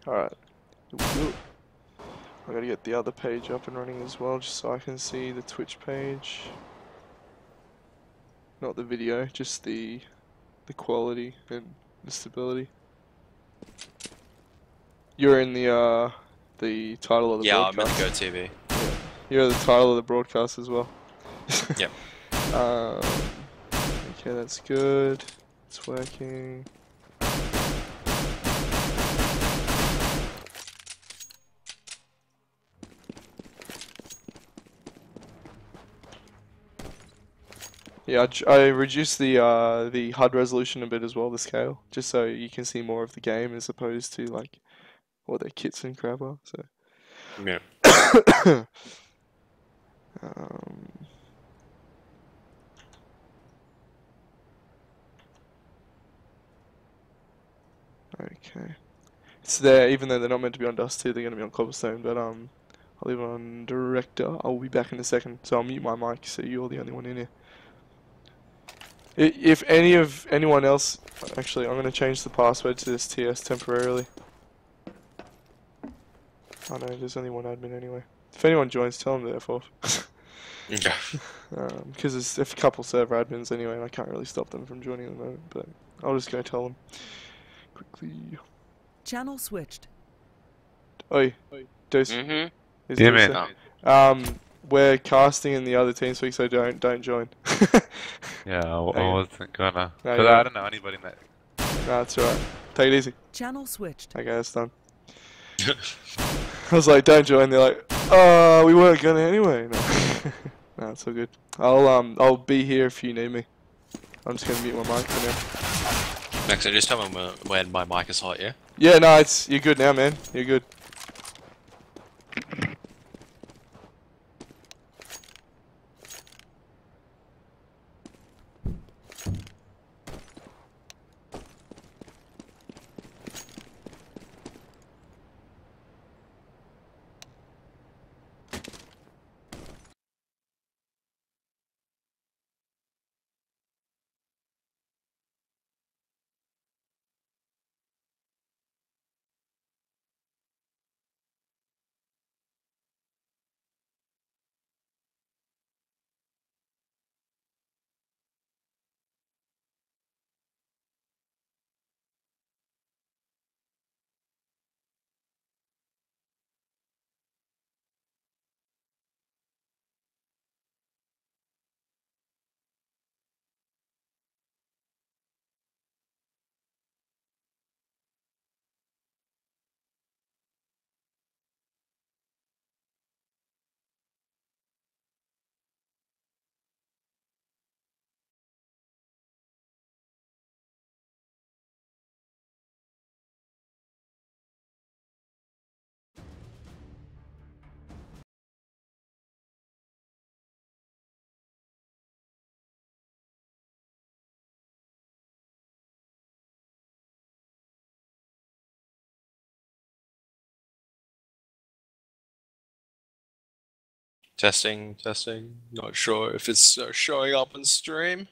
Alright. I gotta get the other page up and running as well, just so I can see the Twitch page. Not the video, just the quality and the stability. You're in the title of the Yeah, I'm in the broadcast. GoTV. Yeah. You're the title of the broadcast as well. Yep. Okay, that's good. It's working. Yeah, I reduced the HUD resolution a bit as well, the scale, just so you can see more of the game as opposed to like what their kits and crap are. So. Yeah. Okay. It's there, even though they're not meant to be on Dust 2, they're going to be on Cobblestone, but I'll leave it on Director. I'll be back in a second, so I'll mute my mic so you're the only one in here. If anyone else... Actually, I'm going to change the password to this TS temporarily. Oh no, there's only one admin anyway. If anyone joins, tell them they're off. Okay. Because there's a couple server admins anyway, and I can't really stop them from joining at the moment, but I'll just go tell them. Quickly. Channel switched. Oi. Dose. Yeah, man. We're casting in the other team speak, so don't join. Yeah, I wasn't gonna. No, Because I don't know anybody in that. No, it's alright. Take it easy. Channel switched. Okay, that's done. I was like, don't join. They're like, we weren't gonna anyway. No, no, it's all good. I'll be here if you need me. I'm just gonna mute my mic for now. Max, just tell me when my mic is hot, yeah? Yeah, no, you're good now, man. You're good. Testing. Not sure if it's showing up on stream.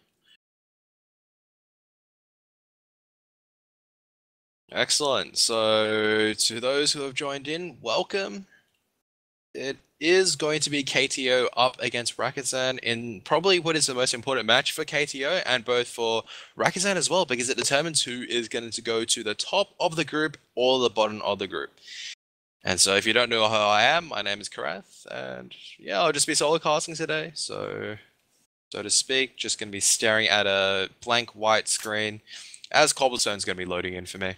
Excellent. So, to those who have joined in, welcome. It is going to be KTO up against Rakozan in probably what is the most important match for KTO and both for Rakozan as well, because it determines who is going to go to the top of the group or the bottom of the group. And so if you don't know who I am, my name is Karath, and yeah, I'll just be solo casting today, so to speak, just going to be staring at a blank white screen as Cobblestone's going to be loading in for me.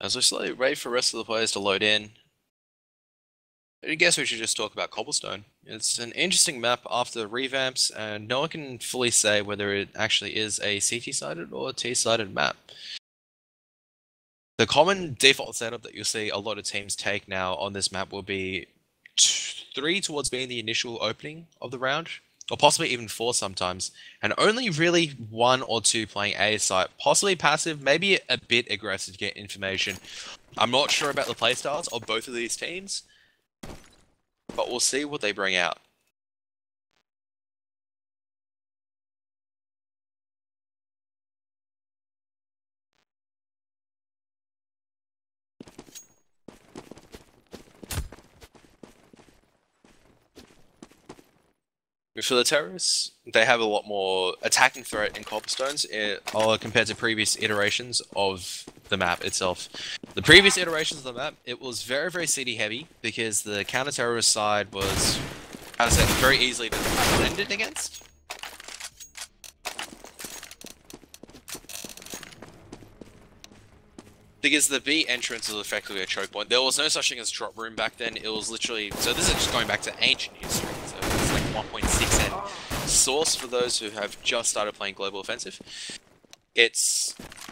As we slowly wait for the rest of the players to load in, I guess we should just talk about Cobblestone. It's an interesting map after the revamps, and no one can fully say whether it actually is a CT-sided or a T-sided map. The common default setup that you'll see a lot of teams take now on this map will be 3 towards being the initial opening of the round, or possibly even 4 sometimes, and only really 1 or 2 playing A site, possibly passive, maybe a bit aggressive to get information. I'm not sure about the playstyles of both of these teams, but we'll see what they bring out. For the terrorists, they have a lot more attacking threat in Cobblestones compared to previous iterations of the map itself. The previous iterations of the map, it was very, very city heavy because the counter-terrorist side was, how to say, very easily blended against. Because the B entrance is effectively a choke point. There was no such thing as drop room back then. It was literally, so this is just going back to ancient history. So it's like 1.6N source for those who have just started playing Global Offensive. It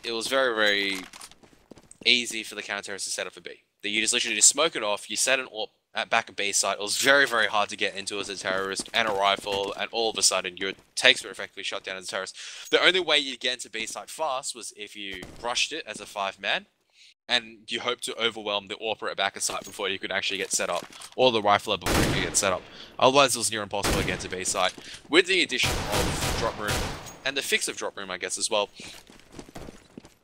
was very, very easy for the counter-terrorists to set up a B. You just literally just smoke it off, you set an AWP at back of B site. It was very, very hard to get into as a terrorist and a rifle, and all of a sudden your takes were effectively shut down as a terrorist. The only way you'd get into B site fast was if you rushed it as a 5-man, and you hope to overwhelm the AWPer at back of site before you could actually get set up, or the rifler before you could get set up. Otherwise, it was near impossible to get to B site. With the addition of drop room, and the fix of drop room, I guess, as well,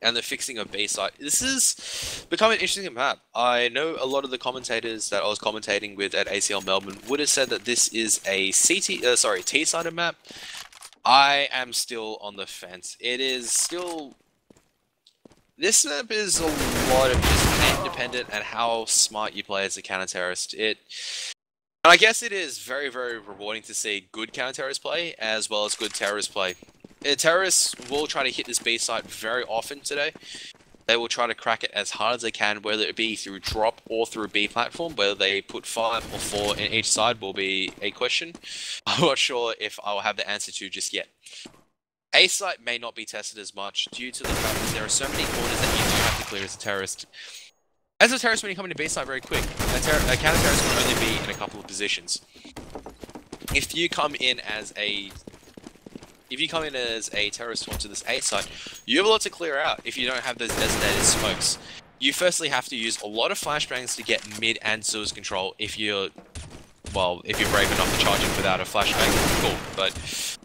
and the fixing of B site, this has become an interesting map. I know a lot of the commentators that I was commentating with at ACL Melbourne would have said that this is a T-sided map. I am still on the fence. It is still... This map is a lot of just aim dependent and how smart you play as a counter-terrorist. And I guess it is very, very rewarding to see good counter-terrorist play as well as good terrorist play. Terrorists will try to hit this B site very often today. They will try to crack it as hard as they can, whether it be through drop or through B platform. Whether they put 5 or 4 in each side will be a question. I'm not sure if I will have the answer to just yet. A site may not be tested as much due to the fact that there are so many corners that you do have to clear as a terrorist. As a terrorist, when you come into B site very quick, a counter-terrorist can only be in a couple of positions. If you come in as a terrorist onto this A site, you have a lot to clear out if you don't have those designated smokes. You firstly have to use a lot of flashbangs to get mid and sewers control if you're brave enough to charge in without a flashbang, cool. But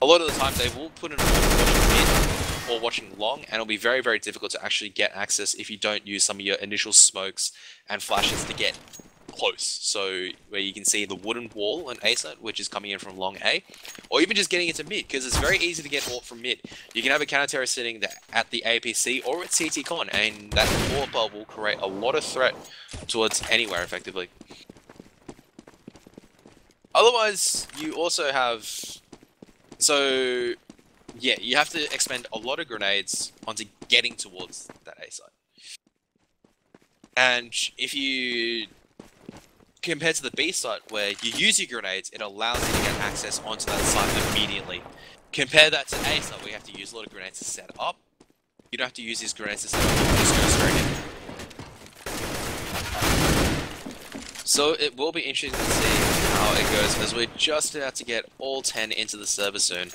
a lot of the time they will put in watching mid or watching long, and it'll be very, very difficult to actually get access if you don't use some of your initial smokes and flashes to get close. So where you can see the wooden wall in A site, which is coming in from long A, or even just getting into mid, because it's very easy to get AWP from mid. You can have a counter-terrorist sitting at the APC or at CT con, and that AWP will create a lot of threat towards anywhere effectively. Otherwise, you also have... So, yeah, you have to expend a lot of grenades onto getting towards that A site. And if you... Compared to the B site, where you use your grenades, it allows you to get access onto that site immediately. Compare that to A site, where you have to use a lot of grenades to set up. You don't have to use these grenades to set up, you just go straight in. So it will be interesting to see how it goes, as we're just about to get all 10 into the server soon.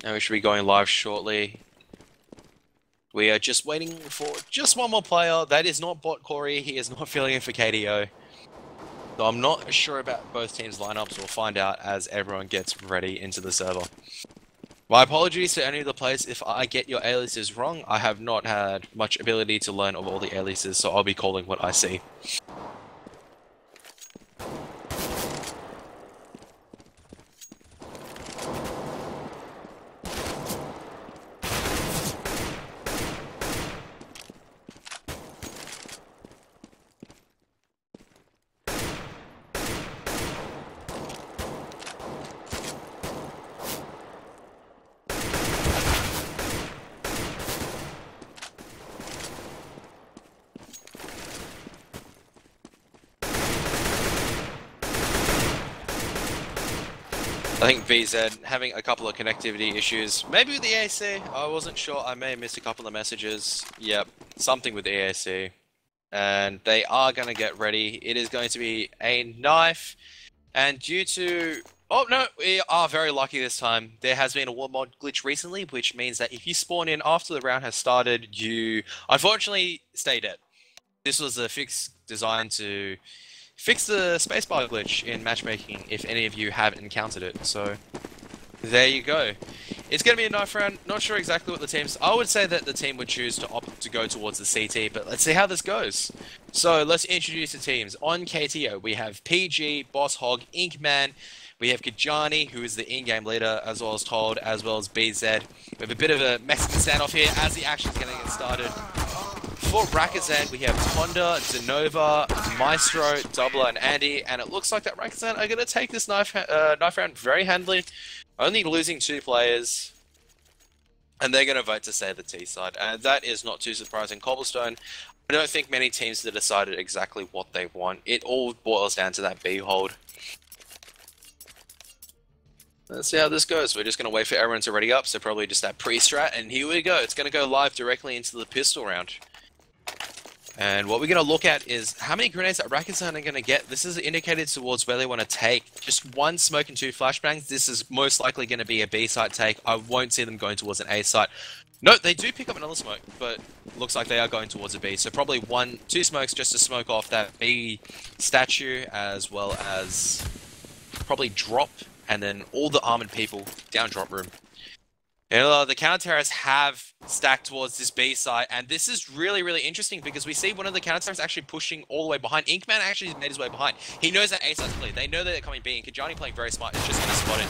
And we should be going live shortly. We are just waiting for just one more player. That is not Bot Corey. He is not filling in for KTO. So I'm not sure about both teams' lineups. We'll find out as everyone gets ready into the server. My apologies to any of the players if I get your aliases wrong. I have not had much ability to learn of all the aliases, so I'll be calling what I see. I think VZ having a couple of connectivity issues. Maybe with the EAC, I wasn't sure. I may have missed a couple of messages. Yep, something with the EAC. And they are going to get ready. It is going to be a knife. And due to... Oh, no, we are very lucky this time. There has been a war mod glitch recently, which means that if you spawn in after the round has started, you unfortunately stay dead. This was a fix designed to fix the spacebar glitch in matchmaking if any of you have encountered it. So there you go. It's going to be a knife round. Not sure exactly what the teams... I would say that the team would choose to opt to go towards the CT, but let's see how this goes. So let's introduce the teams. On KTO, we have PG, Boss Hog, Inkman. We have Kajani, who is the in-game leader, as well as Told, as well as BZ. We have a bit of a Mexican standoff here as the action's going to get started. For Rakozan, we have Tonda, Denova, Maestro, Doubler, and Andy, and it looks like that Rakozan are going to take this knife round very handily, only losing 2 players, and they're going to vote to stay the T side, and that is not too surprising. Cobblestone, I don't think many teams have decided exactly what they want. It all boils down to that B hold. Let's see how this goes. We're just going to wait for everyone to ready up, so probably just that pre-strat, and here we go. It's going to go live directly into the pistol round. And what we're going to look at is how many grenades that Rakozan are going to get. This is indicated towards where they want to take. Just 1 smoke and 2 flashbangs. This is most likely going to be a B site take. I won't see them going towards an A site. No, they do pick up another smoke, but looks like they are going towards a B. So probably 2 smokes just to smoke off that B statue, as well as probably drop, and then all the armored people down drop room. And, the counter-terrorists have stacked towards this B site, and this is really, really interesting because we see one of the counter-terrorists actually pushing all the way behind. Inkman actually made his way behind. He knows that A site's clear. They know that they're coming B, and Kajani playing very smart is just going to spot it.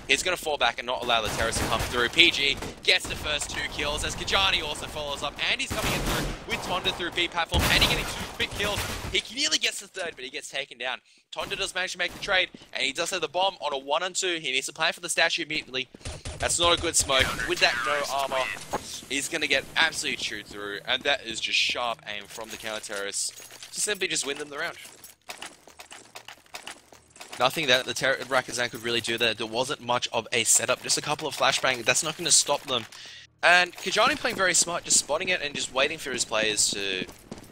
He's going to fall back and not allow the terrorists to come through. PG gets the first 2 kills as Kajani also follows up. Andy's coming in through with Tonda through B platform. Andy getting 2 quick kills. He nearly gets the 3rd, but he gets taken down. Tonda does manage to make the trade, and he does have the bomb on a 1-on-2. He needs to plan for the statue immediately. That's not a good smoke. With that no armor, he's going to get absolutely chewed through, and that is just sharp aim from the counter-terrorists to simply just win them the round. Nothing that the Rakozan could really do there. There wasn't much of a setup, just a couple of flashbangs. That's not going to stop them. And Kajani playing very smart, just spotting it and just waiting for his players to,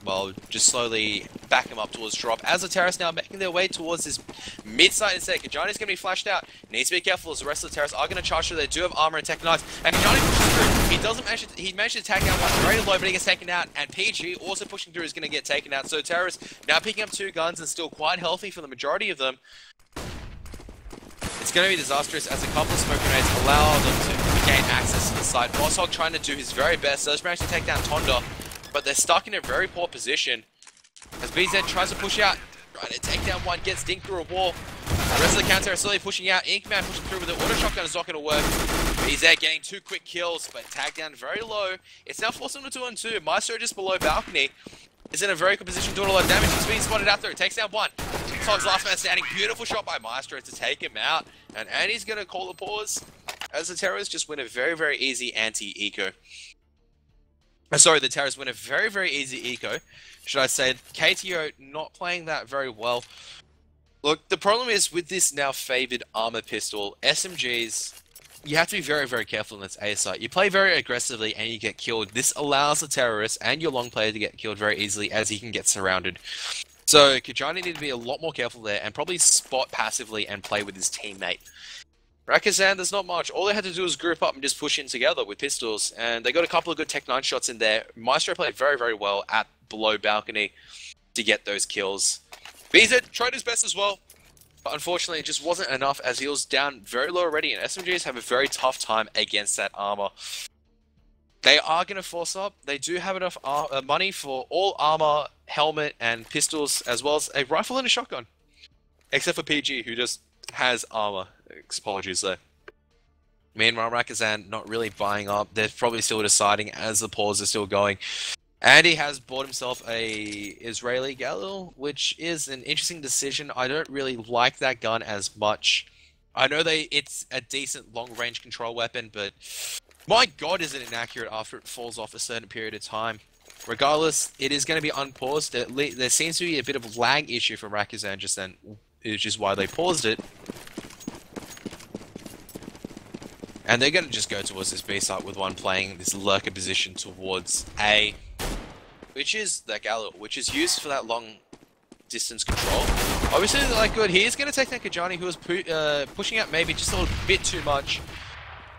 well, just slowly back him up towards drop. As the terrorists now making their way towards this mid-site instead, Kajani's going to be flashed out. Needs to be careful as the rest of the terrorists are going to charge through. They do have armor and tech knives. And Kajani pushes through. He doesn't manage to, he managed to tag down one very low, but he gets taken out. And PG also pushing through is going to get taken out. So terrorists now picking up 2 guns and still quite healthy for the majority of them. It's going to be disastrous as a couple of smoke grenades allow them to gain access to the site. Bosshog trying to do his very best. Does manage to take down Tonda, but they're stuck in a very poor position. As BZ tries to push out, trying to take down one, gets dinked through a wall. The rest of the counter are slowly pushing out. Inkman pushing through with the auto shotgun is not going to work. BZ getting 2 quick kills, but tagged down very low. It's now forcing them to 2-on-2. Maestro just below balcony is in a very good position doing a lot of damage. He's being spotted out there. It takes down 1. Todd's last man standing. Beautiful shot by Maestro to take him out. And Andy's going to call the pause as the terrorists just win a very, very easy anti-eco. Sorry, the terrorists win a very, very easy eco. Should I say, KTO not playing that very well. Look, the problem is with this now favored armor pistol, SMGs, you have to be very, very careful in this A site. You play very aggressively and you get killed. This allows the terrorist and your long player to get killed very easily as he can get surrounded. So Kajani need to be a lot more careful there and probably spot passively and play with his teammate. Rakozan, there's not much. All they had to do was group up and just push in together with pistols, and they got a couple of good Tech 9 shots in there. Maestro played very, very well at below balcony to get those kills. BZ tried his best as well, but unfortunately it just wasn't enough as he was down very low already, and SMGs have a very tough time against that armor. They are going to force up. They do have enough money for all armor, helmet, and pistols, as well as a rifle and a shotgun. Except for PG, who just has armor. Apologies there. Meanwhile, Rakozan not really buying up. They're probably still deciding as the pause is still going. Andy has bought himself a Israeli Galil, which is an interesting decision. I don't really like that gun as much. I know it's a decent long-range control weapon, but my god is it inaccurate after it falls off a certain period of time. Regardless, it is going to be unpaused. There seems to be a bit of a lag issue from Rakozan just then, which is why they paused it. And they're going to just go towards this B site with one playing this lurker position towards A, which is that Galil, which is used for that long distance control. Obviously, they're like good. He is going to take that Kajani, who was pushing out maybe just a little bit too much.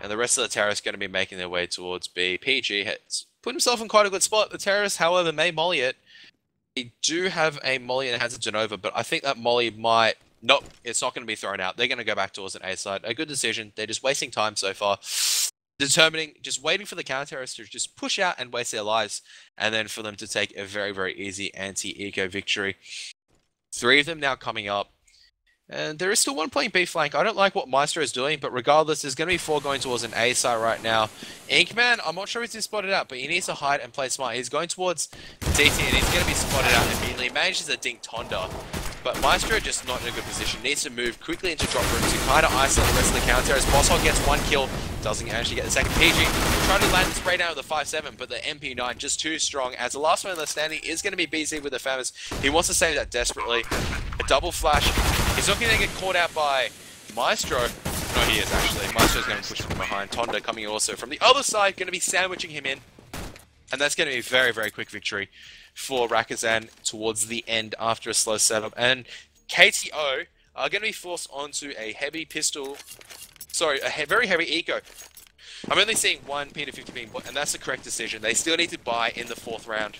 And the rest of the terrorists going to be making their way towards B. PG has put himself in quite a good spot. The terrorists, however, may molly it. They do have a molly in the hands of Genova, but I think that molly might... Nope, it's not going to be thrown out. They're going to go back towards an A side. A good decision. They're just wasting time so far. Just waiting for the counter-terrorists to just push out and waste their lives. And then for them to take a very, very easy anti-eco victory. 3 of them now coming up. And there is still one playing B flank. I don't like what Maestro is doing, but regardless, there's going to be 4 going towards an A side right now. Inkman, I'm not sure if he's been spotted out, but he needs to hide and play smart. He's going towards DT, and he's going to be spotted out immediately. He manages to dink Tonda, but Maestro just not in a good position. Needs to move quickly into drop room to kind of isolate the rest of the counter. As Bosshog gets 1 kill, doesn't actually get the second. PG trying to land the spray down with the 5-7, but the MP9 just too strong. As the last one left standing is going to be BZ with the Famous. He wants to save that desperately. A double flash. He's not going to get caught out by Maestro. No, he is actually. Maestro's going to push him behind. Tonda coming also from the other side, going to be sandwiching him in. And that's going to be a very, very quick victory for Rakozan towards the end after a slow setup. And KTO are going to be forced onto a heavy pistol. Sorry, a very heavy eco. I'm only seeing 1 P250 being bought, and that's the correct decision. They still need to buy in the 4th round.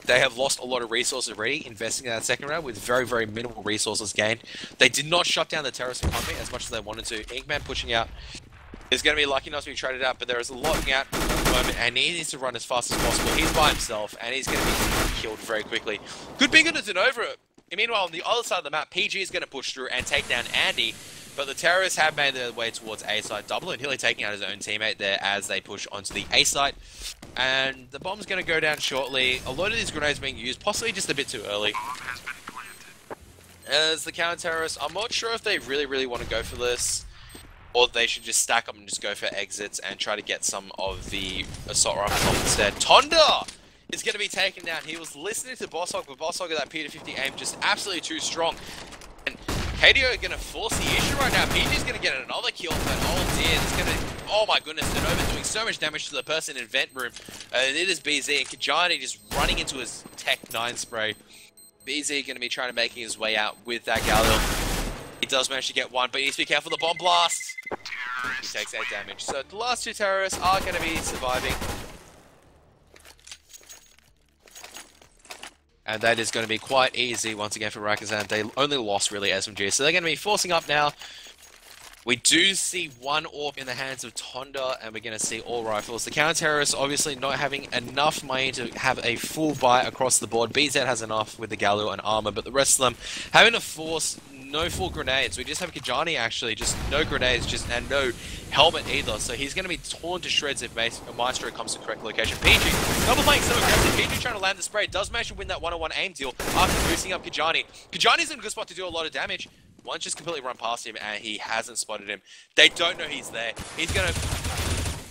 They have lost a lot of resources already, investing in that 2nd round with very, very minimal resources gained. They did not shut down the terrorist economy as much as they wanted to. Inkman pushing out is going to be lucky enough to be traded out, but there is a lot out at the moment, and he needs to run as fast as possible. He's by himself, and he's going to be killed very quickly. Good being on Denova. Meanwhile, on the other side of the map, PG is going to push through and take down Andy, but the terrorists have made their way towards A side. Double and Hilly taking out his own teammate there as they push onto the A side. And the bomb's going to go down shortly. A lot of these grenades being used, possibly just a bit too early. As the counter-terrorists, I'm not sure if they really, really want to go for this, or they should just stack up and just go for exits and try to get some of the assault rifles off instead. Tonda is going to be taken down. He was listening to Bosshog, but Bosshog with that P250 aim just absolutely too strong. And KTO are going to force the issue right now. PG's going to get another kill, but oh dear, it's going to... Oh my goodness, Denova doing so much damage to the person in vent room. It is BZ, and Kajani just running into his Tech 9 spray. BZ going to be trying to make his way out with that Galil. He does manage to get 1, but he needs to be careful of the bomb blast. He takes 8 damage. So the last 2 terrorists are going to be surviving. And that is going to be quite easy once again for Rakozan. They only lost really SMG, so they're going to be forcing up now. We do see 1 AWP in the hands of Tonda, and we're going to see all rifles. The counter-terrorists obviously not having enough money to have a full buy across the board. BZ has enough with the Galil and armor, but the rest of them having to force no full grenades. We just have Kajani actually, just no grenades, and no helmet either. So he's going to be torn to shreds if Maestro comes to the correct location. PG, double playing so aggressive. PG trying to land the spray. Does manage to win that 1-on-1 aim deal after boosting up Kajani. Kajani's in a good spot to do a lot of damage. One's just completely run past him, and he hasn't spotted him. They don't know he's there. He's going to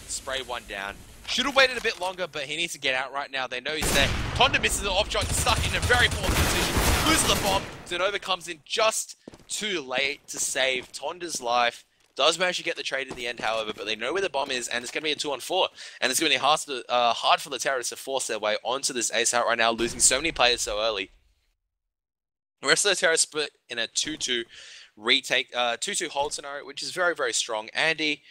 spray 1 down. Should have waited a bit longer, but he needs to get out right now. They know he's there. Tonda misses the off shot, stuck in a very poor position. Loses the bomb. Denova comes in just too late to save Tonda's life. Does manage to get the trade in the end, however, but they know where the bomb is, and it's going to be a 2-on-4. And it's going to be hard for the terrorists to force their way onto this ace out right now, losing so many players so early. The rest of the terrorists split in a 2-2 retake, 2-2 hold scenario, which is very, very strong. Andy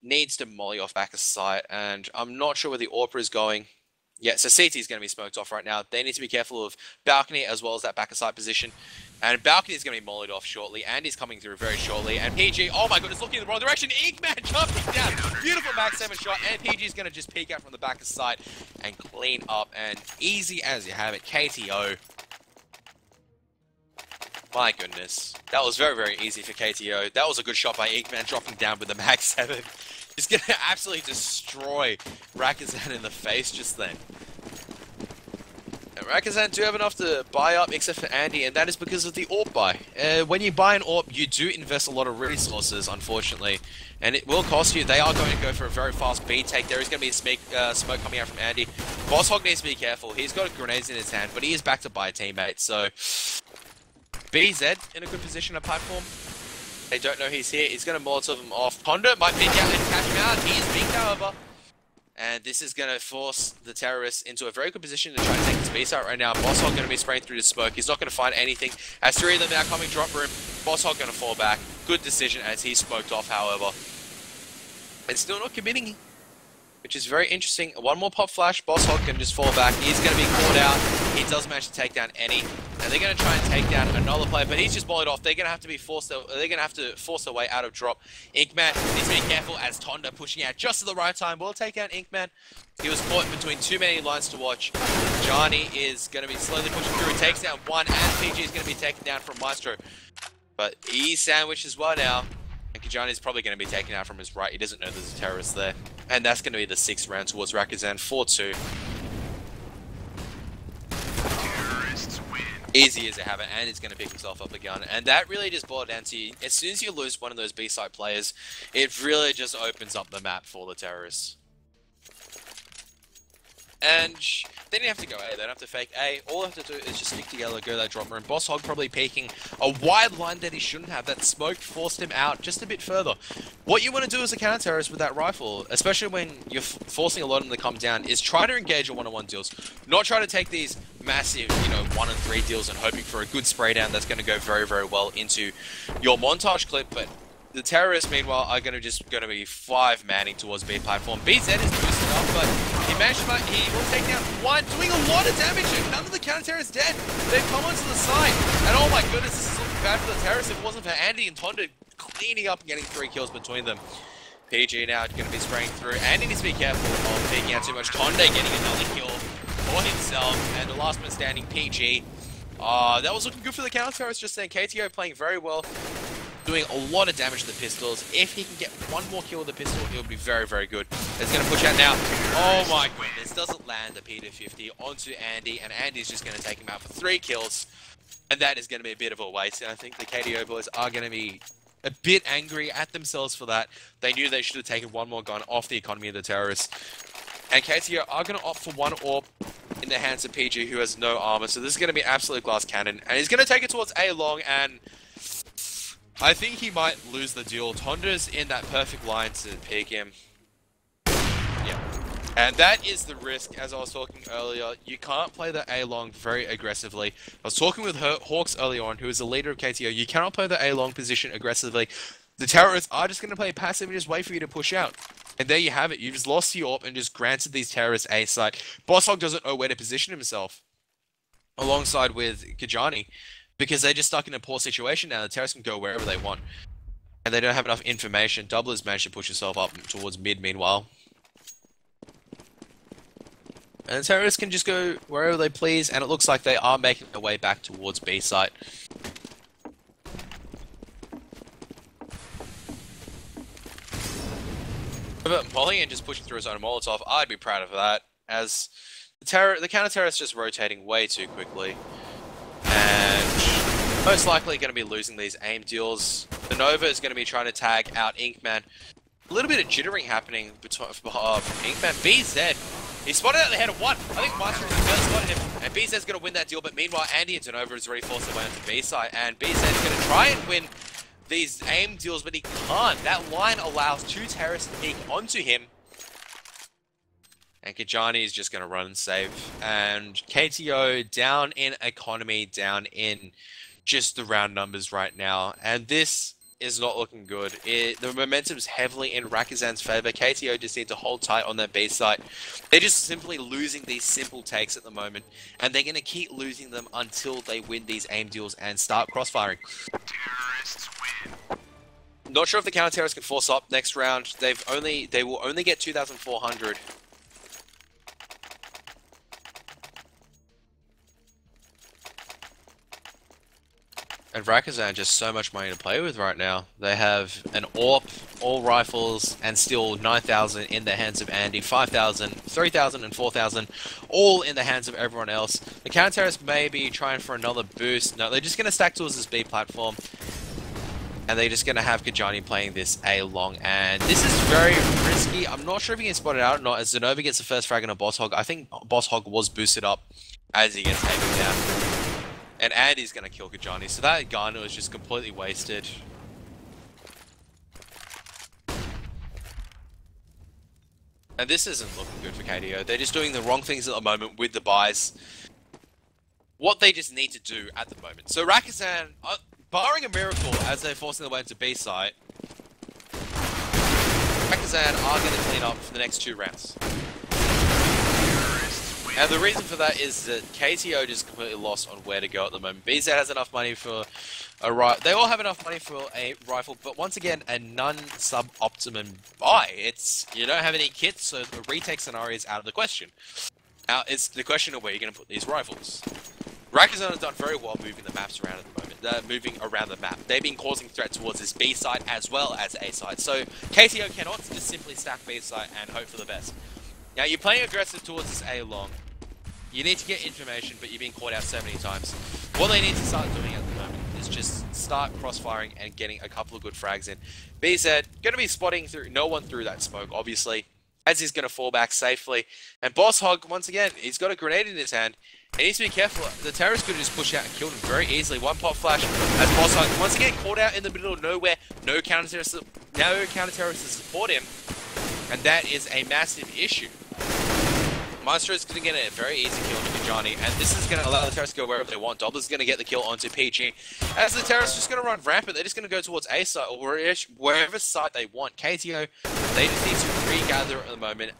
needs to molly off back a site, and I'm not sure where the AWP is going. Yeah, so CT is going to be smoked off right now. They need to be careful of balcony as well as that back of sight position. And balcony is going to be mollied off shortly. Andy's coming through very shortly. And PG, oh my goodness, looking in the wrong direction. Inkman jumping down. Beautiful max 7 shot. And PG is going to just peek out from the back of sight and clean up. And easy as you have it, KTO. My goodness. That was very, very easy for KTO. That was a good shot by Inkman, dropping down with the max 7. He's going to absolutely destroy Rakozan in the face just then. And Rakozan do have enough to buy up except for Andy, and that is because of the AWP buy. When you buy an AWP, you do invest a lot of resources, unfortunately. And it will cost you. They are going to go for a very fast B take. There is going to be smoke coming out from Andy. Boss Hog needs to be careful. He's got grenades in his hand, but he is backed up by a teammate. So, BZ in a good position on platform. They don't know he's here. He's going to Molotov him off. Pondo might peek out and catch him out. He is beaked, however. And this is going to force the terrorists into a very good position to try and take this B site right now. Boss Hog going to be spraying through the smoke. He's not going to find anything. As 3 of them now coming drop room, Boss Hog going to fall back. Good decision as he's smoked off, however. And still not committing, which is very interesting. One more pop flash, Boss Hog can just fall back. He's going to be caught out. He does manage to take down Any. And they're going to try and take down another player, but he's just bullied off. They're going to have to be forced. They're going to have to force their way out of drop. Inkman needs to be careful as Tonda pushing out just at the right time. Will take out Inkman. He was caught between too many lines to watch. Johnny is going to be slowly pushing through. He takes down one, and PG is going to be taken down from Maestro. But he's sandwiched as well now. And Kijani is probably going to be taken out from his right. He doesn't know there's a terrorist there. And that's going to be the 6th round towards Rakozan, 4-2. Easy as it have it, and he's going to pick himself up again. And that really just boiled down to, as soon as you lose one of those B-side players, it really just opens up the map for the terrorists. And they didn't have to go A, they don't have to fake A. All they have to do is just stick together, go that drop room. Boss Hog probably peeking a wide line that he shouldn't have. That smoke forced him out just a bit further. What you want to do as a counter-terrorist with that rifle, especially when you're forcing a lot of them to come down, is try to engage your one-on-one deals. Not try to take these massive, 1 and 3 deals and hoping for a good spray down that's going to go very, very well into your montage clip, but the terrorists, meanwhile, are going to be 5-manning towards B platform. BZ is boosted up, but he will take down one, doing a lot of damage, and none of the counter-terrorists dead. They've come onto the side, and oh my goodness, this is looking bad for the terrorists if it wasn't for Andy and Tonda cleaning up and getting 3 kills between them. PG now going to be spraying through. Andy needs to be careful of peeking out too much. Tonda getting another kill for himself, and the last man standing, PG. That was looking good for the counter-terrorists just then. KTO playing very well, doing a lot of damage to the pistols. If he can get one more kill with the pistol, it would be very, very good. It's going to push out now. Oh my goodness, doesn't land the P250 onto Andy, and Andy's just going to take him out for 3 kills. And that is going to be a bit of a waste, and I think the KTO boys are going to be a bit angry at themselves for that. They knew they should have taken one more gun off the economy of the terrorists. And KTO are going to opt for one AWP in the hands of PG, who has no armor. So this is going to be an absolute glass cannon. And he's going to take it towards A long, and I think he might lose the duel. Tonda's in that perfect line to pick him. Yeah. And that is the risk, as I was talking earlier. You can't play the A-long very aggressively. I was talking with Hawks earlier on, who is the leader of KTO. You cannot play the A-long position aggressively. The terrorists are just going to play passive and just wait for you to push out. And there you have it. You just lost your AWP and just granted these terrorists A site. Boss Hog doesn't know where to position himself alongside with Kijani, because they're just stuck in a poor situation now. The terrorists can go wherever they want. And they don't have enough information. Doubler's managed to push himself up towards mid meanwhile. And the terrorists can just go wherever they please, and it looks like they are making their way back towards B site. But Mollian just pushing through his own Molotov, I'd be proud of that, as the counter-terrorists just rotating way too quickly. And most likely going to be losing these aim deals. The Nova is going to be trying to tag out Inkman. A little bit of jittering happening between Inkman. BZ, he spotted out the head of one. I think Master has spotted him, and BZ's going to win that deal, but meanwhile Andy and Nova is already forced their way onto B side, and BZ is going to try and win these aim deals, but he can't. That line allows 2 terrorists to peek onto him. And Kijani is just going to run and save. And KTO down in economy, down in just the round numbers right now. And this is not looking good. The momentum's heavily in Rakozan's favor. KTO just need to hold tight on their B site. They're just simply losing these simple takes at the moment, and they're going to keep losing them until they win these aim deals and start crossfiring. Terrorists win. Not sure if the counter-terrorists can force up next round. They will only get 2,400. And Rakozan just so much money to play with right now. They have an AWP, all rifles, and still 9,000 in the hands of Andy, 5,000, 3,000, and 4,000, all in the hands of everyone else. The counter-terrorists may be trying for another boost. No, they're just going to stack towards this B platform. And they're just going to have Kajani playing this A long. And this is very risky. I'm not sure if he can spot it out or not, as Zenova gets the first frag on a Boss Hog. I think Boss Hog was boosted up as he gets taken down. And Andy's going to kill Kajani, so that gun was just completely wasted. And this isn't looking good for KTO. They're just doing the wrong things at the moment with the buys. What they just need to do at the moment. So Rakozan, barring a miracle as they're forcing their way into B site, Rakozan are going to clean up for the next 2 rounds. And the reason for that is that KTO just completely lost on where to go at the moment. BZ has enough money for a rifle. They all have enough money for a rifle, but once again, a non-sub-optimum buy. You don't have any kits, so the retake scenario is out of the question. Now, it's the question of where you're going to put these rifles. Rakozan has done very well moving the maps around at the moment. Moving around the map. They've been causing threat towards this B side as well as A side. So KTO cannot just simply stack B side and hope for the best. Now, you're playing aggressive towards this A long. You need to get information, but you've been caught out so many times. What they need to start doing at the moment is just start crossfiring and getting a couple of good frags in. BZ, going to be spotting through no one through that smoke, obviously, as he's going to fall back safely. And Boss Hog, once again, he's got a grenade in his hand. He needs to be careful. The terrorists could just push out and kill him very easily. One pop flash as Boss Hog, once again, caught out in the middle of nowhere. No counter-terrorists to support him. And that is a massive issue. Maestro is going to get a very easy kill on Kajani, and this is going to allow the terrorists to go wherever they want. Dobbler's going to get the kill onto PG. As the terrorists are just going to run rampant, they're just going to go towards A site or wherever site they want. KTO, they just need to regather at the moment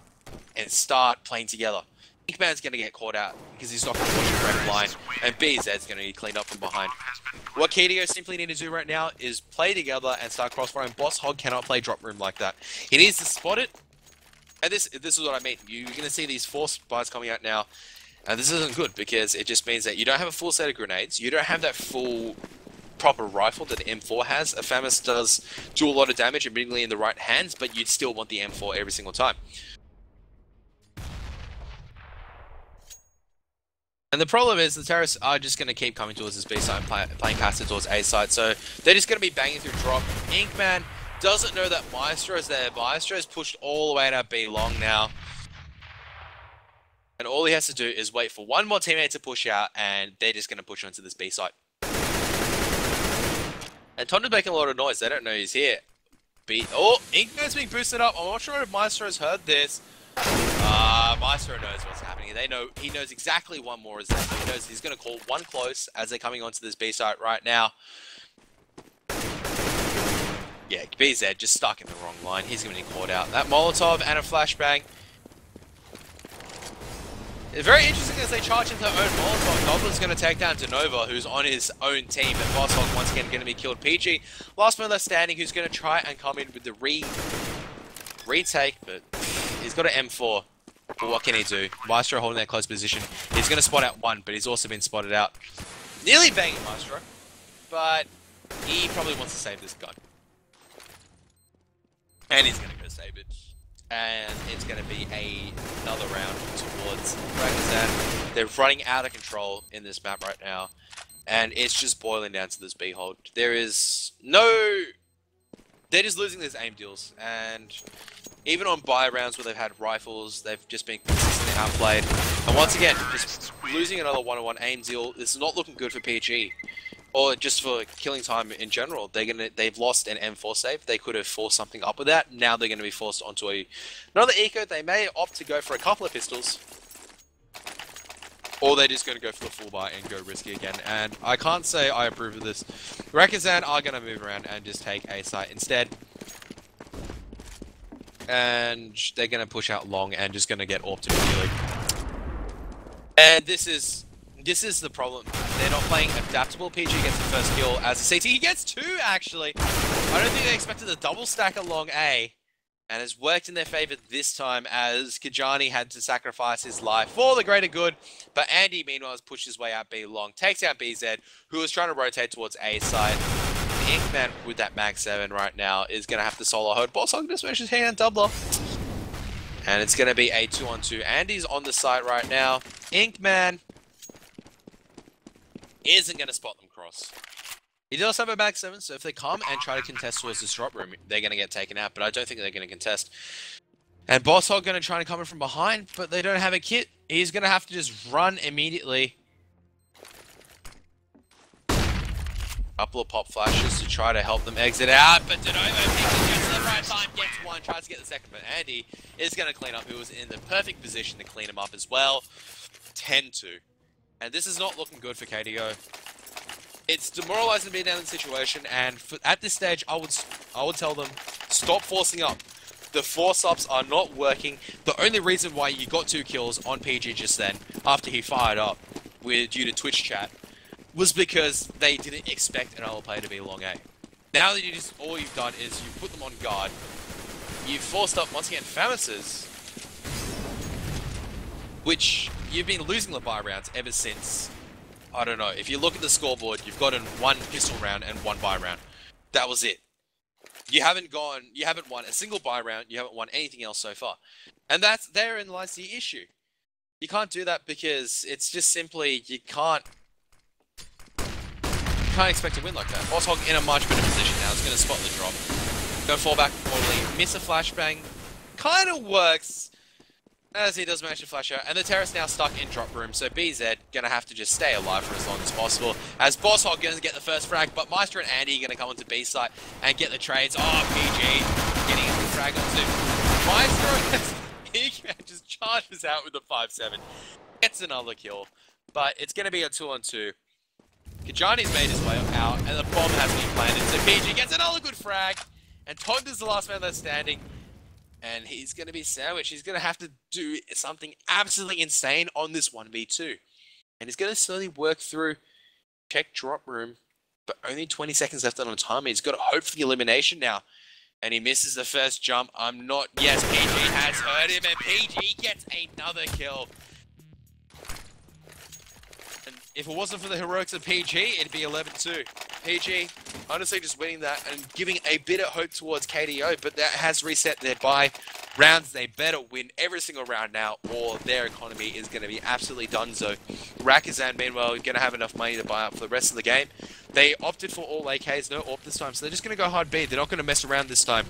and start playing together. Inkman's going to get caught out because he's not going to push a direct line, and BZ's going to be cleaned up from behind. What KTO simply need to do right now is play together and start crossfiring. Boss Hog cannot play drop room like that. He needs to spot it. And this is what I mean. You're going to see these force buys coming out now. And this isn't good because it just means that you don't have a full set of grenades. You don't have that full proper rifle that the M4 has. A FAMAS does do a lot of damage, admittedly in the right hands, but you'd still want the M4 every single time. And the problem is the terrorists are just going to keep coming towards this B side and playing past it towards A side. So they're just going to be banging through drop. Inkman doesn't know that Maestro's there. Maestro's pushed all the way to B long now. And all he has to do is wait for one more teammate to push out, and they're just going to push onto this B site. And Tonda's making a lot of noise. They don't know he's here. Oh, Inkman's being boosted up. I'm not sure if Maestro's heard this. Maestro knows what's happening. He knows exactly one more is there. He knows he's going to call one close as they're coming onto this B site right now. Yeah, BZ just stuck in the wrong line. He's going to be caught out. That Molotov and a flashbang. It's very interesting as they charge into their own Molotov. Goblin's going to take down Denova, who's on his own team. And Boss Hog once again going to be killed. PG, last man left standing, who's going to try and come in with the retake, but he's got an M4. But what can he do? Maestro holding that close position. He's going to spot out one, but he's also been spotted out. Nearly banging Maestro, but he probably wants to save this gun. And he's going to go save it. And it's going to be another round towards Rakozan. They're running out of control in this map right now. And it's just boiling down to this B hold. There is no... They're just losing these aim deals. And even on buy rounds where they've had rifles, they've just been consistently outplayed. And once again, just losing another one-on-one aim deal, it's not looking good for PG. Or just for killing time in general. They've lost an M4 save. They could have forced something up with that. Now they're going to be forced onto another eco. They may opt to go for a couple of pistols. or they're just going to go for the full buy and go risky again. And I can't say I approve of this. Rakozan are going to move around and just take A site instead. And they're going to push out long and just going to get AWPed immediately. And this is the problem. They're not playing adaptable. PG gets the first kill as a CT. He gets 2, actually. I don't think they expected a double stack along A. And it's worked in their favor this time as Kijani had to sacrifice his life for the greater good. But Andy, meanwhile, has pushed his way out B long. Takes out BZ, who was trying to rotate towards A side. The Inkman with that Mag 7 right now is going to have to solo hold. Boss Hog just smashes his hand doubler. And it's going to be a 2-on-2. Andy's on the site right now. Inkman isn't going to spot them cross. He does have a Mag 7, so if they come and try to contest towards this drop room, they're going to get taken out, but I don't think they're going to contest. And Boss Hog going to try to come in from behind, but they don't have a kit. He's going to have to just run immediately. Couple of pop flashes to try to help them exit out, but Denovo picks it just at the right time, gets one, tries to get the second, but Andy is going to clean up. He was in the perfect position to clean him up as well. 10-2. And this is not looking good for KTO. It's demoralizing to be down in the situation, and at this stage, I would tell them, stop forcing up. The force-ups are not working. The only reason why you got 2 kills on PG just then, after he fired up due to Twitch chat, was because they didn't expect another player to be along A. Now that all you've done is you put them on guard, you've forced up, once again, Famuses, which you've been losing the buy rounds ever since. I don't know, if you look at the scoreboard, you've gotten 1 pistol round and 1 buy round. That was it. You haven't won a single buy round, you haven't won anything else so far. And therein lies the issue. You can't do that because it's just simply, you can't expect to win like that. Boss Hog in a much better position now, it's going to spot the drop. Go fall back accordingly, miss a flashbang, kind of works. As he does manage to flash out, and the terrorist now stuck in drop room, so BZ gonna have to just stay alive for as long as possible. As Boss Hog gonna get the first frag, but Maestro and Andy gonna come onto B site and get the trades. Oh, PG getting the frag onto Maestro. He just charges out with the 5-7, gets another kill, but it's gonna be a 2-on-2. Kijani's made his way out, and the bomb has been planted, so PG gets another good frag, and Todd is the last man that's standing. And he's going to be sandwiched. He's going to have to do something absolutely insane on this 1v2. And he's going to slowly work through, check drop room, but only 20 seconds left on the timer. He's got to hope for the elimination now. And he misses the first jump. Yes, PG has heard him, and PG gets another kill. And if it wasn't for the heroics of PG, it'd be 11-2. PG, honestly, just winning that and giving a bit of hope towards KTO, but that has reset their buy rounds. They better win every single round now, or their economy is going to be absolutely donezo. Rakozan, meanwhile, are going to have enough money to buy up for the rest of the game. They opted for all AKs, no AWP this time, so they're just going to go hard B. They're not going to mess around this time.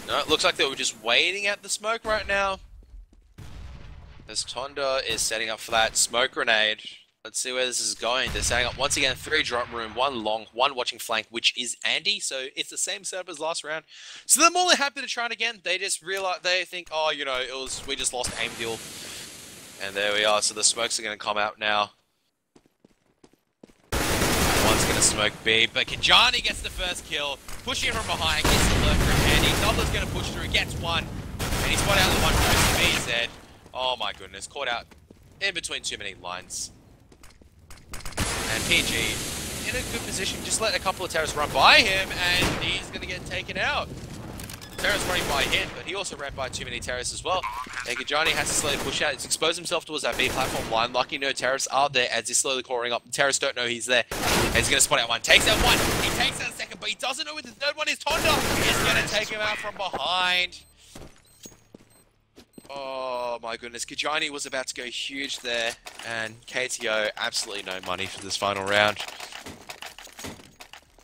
No, it looks like they were just waiting at the smoke right now. As Tonda is setting up for that smoke grenade. Let's see where this is going. They're setting up once again 3 drop room, 1 long, 1 watching flank, which is Andy. So it's the same setup as last round. So they're more than happy to try it again. They just realize, they think, oh, you know, we just lost aim deal. And there we are. So the smokes are going to come out now. One's going to smoke B, but Kijani gets the first kill. Pushing from behind, gets the lurk from Andy. Doubler's going to push through, gets one. And he's spot out the one from BZ. Oh my goodness, caught out in between too many lines. And PG in a good position, just let a couple of terrorists run by him and he's going to get taken out. Terrorists running by him, but he also ran by too many terrorists as well. And Kijani has to slowly push out. He's exposed himself towards that B platform line. Lucky no terrorists are there as he's slowly clawing up. The terrorists don't know he's there. And he's going to spot out one. Takes out one. He takes out a second, but he doesn't know where the third one is. Tonda is going to take him out from behind. Oh my goodness, Kijani was about to go huge there, and KTO absolutely no money for this final round.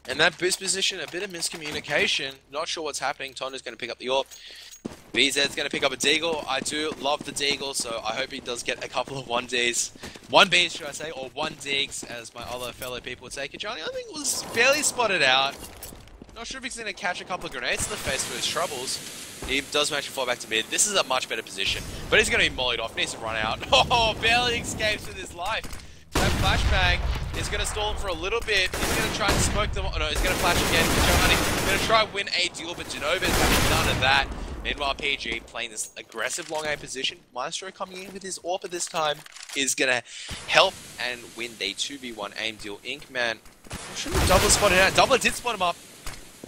And that boost position, a bit of miscommunication. Not sure what's happening. Tonda's going to pick up the AWP. BZ's going to pick up a deagle. I do love the deagle, so I hope he does get a couple of 1Ds. 1Bs, should I say, or 1 digs, as my other fellow people would say. Kijani, I think, was fairly spotted out. Not sure if he's going to catch a couple of grenades to the face for his troubles. He does manage to fall back to mid. This is a much better position. But he's going to be mollied off. Needs to run out. Oh, barely escapes with his life. That flashbang is going to stall him for a little bit. He's going to try and smoke them. Oh, no, he's going to flash again. He's going to try and win a duel, but Genova's having none of that. Meanwhile, PG playing this aggressive long A position. Maestro coming in with his AWP this time is going to help and win the 2v1 aim deal. Inkman, shouldn't have Doubler spotted out. Doubler did spot him up.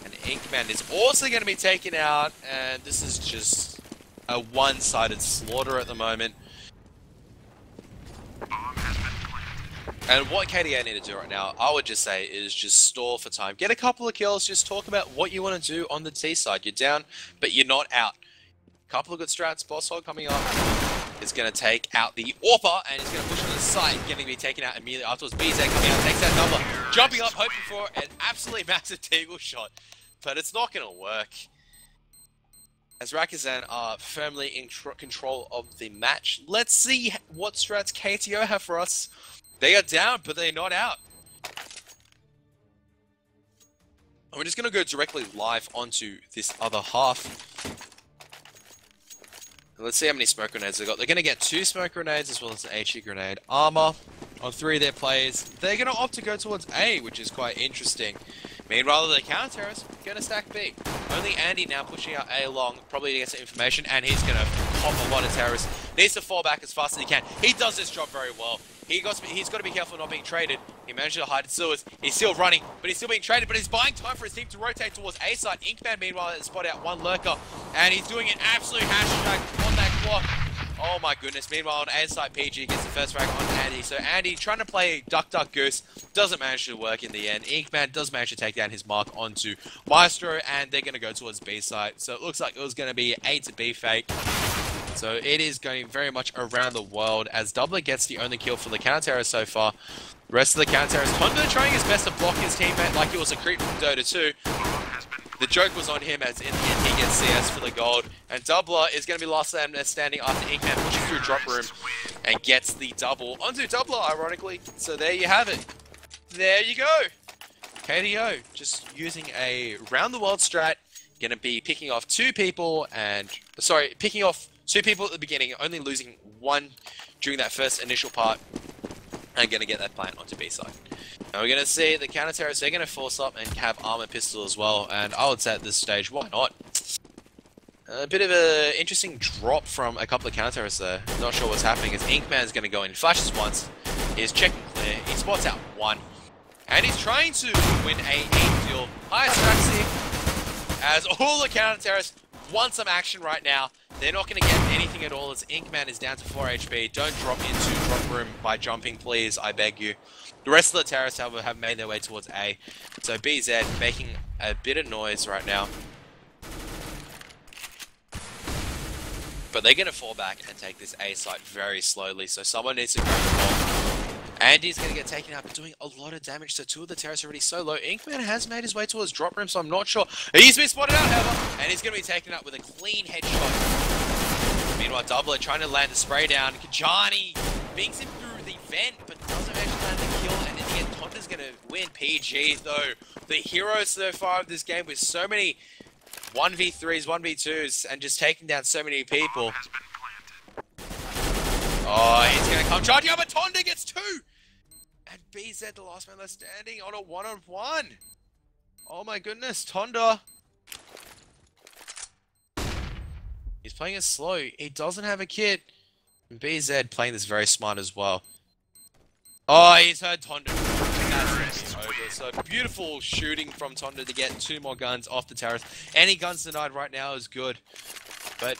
And Inkman is also going to be taken out. And this is just a one-sided slaughter at the moment. And what KTO need to do right now, I would just say, is just stall for time. Get a couple of kills, just talk about what you want to do on the T side. You're down, but you're not out. Couple of good strats, Boss Hog coming up. Is going to take out the AWPer, and he's going to push on the side, going to be taken out immediately afterwards. BZ coming out, takes that number, jumping up, hoping for an absolutely massive Deagle shot. But it's not going to work. As Rakozan are firmly in control of the match. Let's see what strats KTO have for us. They are down, but they're not out. And we're just going to go directly live onto this other half. Let's see how many smoke grenades they got. They're going to get 2 smoke grenades as well as an HE grenade. Armor on 3 of their players. They're going to opt to go towards A, which is quite interesting. Meanwhile, the counter-terrorists going to stack B. Only Andy now pushing out A long, probably to get some information, and he's going to pop a lot of terrorists. Needs to fall back as fast as he can. He does this job very well. He's got to be careful not being traded. He managed to hide in sewers. He's still running, but he's still being traded. But he's buying time for his team to rotate towards A side. Inkman, meanwhile, has spotted out 1 lurker, and he's doing an absolute hashtag on that clock. Oh my goodness. Meanwhile, on A side, PG gets the first frag on Andy. So Andy trying to play duck, duck, goose. Doesn't manage to work in the end. Inkman does manage to take down his mark onto Maestro, and they're going to go towards B side. So it looks like it was going to be A to B fake. So it is going very much around the world as Doubler gets the only kill for the counter-terrorist so far. The rest of the counter-terrorists, Honda trying his best to block his teammate like he was a creep from Dota 2. The joke was on him as in the end he gets CS for the gold. And Doubler is going to be last standing after Inkman pushes through drop room and gets the double onto Doubler, ironically. So there you have it. There you go. KTO just using a round-the-world strat. Going to be picking off 2 people and... Sorry, picking off 2 people at the beginning, only losing 1 during that first initial part, and going to get that plant onto B side. Now we're going to see the counter-terrorists, they're going to force up and have armor pistol as well, and I would say at this stage, why not? A bit of an interesting drop from a couple of counter-terrorists there. Not sure what's happening, as Inkman's going to go in, flashes once, he's checking clear, he spots out 1, and he's trying to win a aim deal. Highest strategy, as all the counter-terrorists want some action right now. They're not going to get anything at all as Inkman is down to 4 HP. Don't drop into drop room by jumping, please. I beg you. The rest of the terrorists, however, have made their way towards A. So BZ making a bit of noise right now. But they're going to fall back and take this A site very slowly. So someone needs to grab the ball. Andy's going to get taken out, but doing a lot of damage. So 2 of the terrorists are already so low. Inkman has made his way towards drop room, so I'm not sure. He's been spotted out, however, and he's going to be taken out with a clean headshot. Meanwhile, Doubler trying to land the spray down. Kajani binks him through the vent, but doesn't actually land the kill. And in the end, Tonda's going to win. PG, though, the hero so far of this game with so many 1v3s, 1v2s, and just taking down so many people. Oh, he's going to come charging up, but Tonda gets 2! And BZ, the last man left standing, on a 1-on-1. Oh my goodness, Tonda. He's playing it slow. He doesn't have a kit. And BZ playing this very smart as well. Oh, he's heard Tonda. That's over. So beautiful shooting from Tonda to get 2 more guns off the terrace. Any guns denied right now is good. But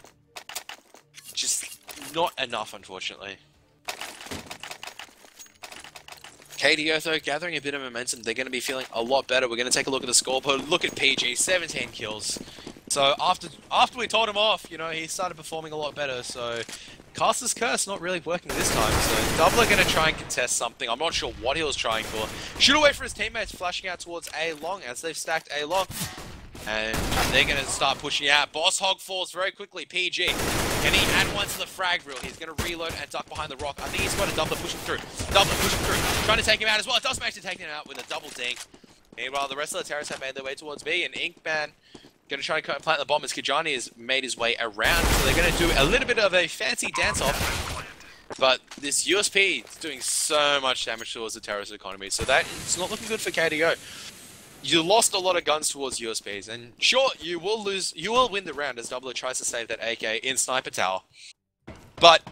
just not enough, unfortunately. KTO, though, gathering a bit of momentum. They're going to be feeling a lot better. We're going to take a look at the scoreboard. Look at PG, 17 kills. So after we told him off, you know, he started performing a lot better. So Caster's Curse not really working this time. So Doubler going to try and contest something. I'm not sure what he was trying for. Should away for his teammates, flashing out towards A long as they've stacked A long. And they're going to start pushing out. Boss Hog falls very quickly. PG. Can he add one to the frag reel? He's going to reload and duck behind the rock. I think he's got a Doubler pushing through. Doubler pushing through. Trying to take him out as well. It does manage to take him out with a double dink. Meanwhile, the rest of the terrorists have made their way towards B, and Inkman going to try and plant the bomb as Kijani has made his way around. So they're going to do a little bit of a fancy dance-off. But this USP is doing so much damage towards the terrorist economy, so that it's not looking good for KTO. You lost a lot of guns towards USPs, and sure, you will win the round as Doubler tries to save that AK in Sniper Tower. But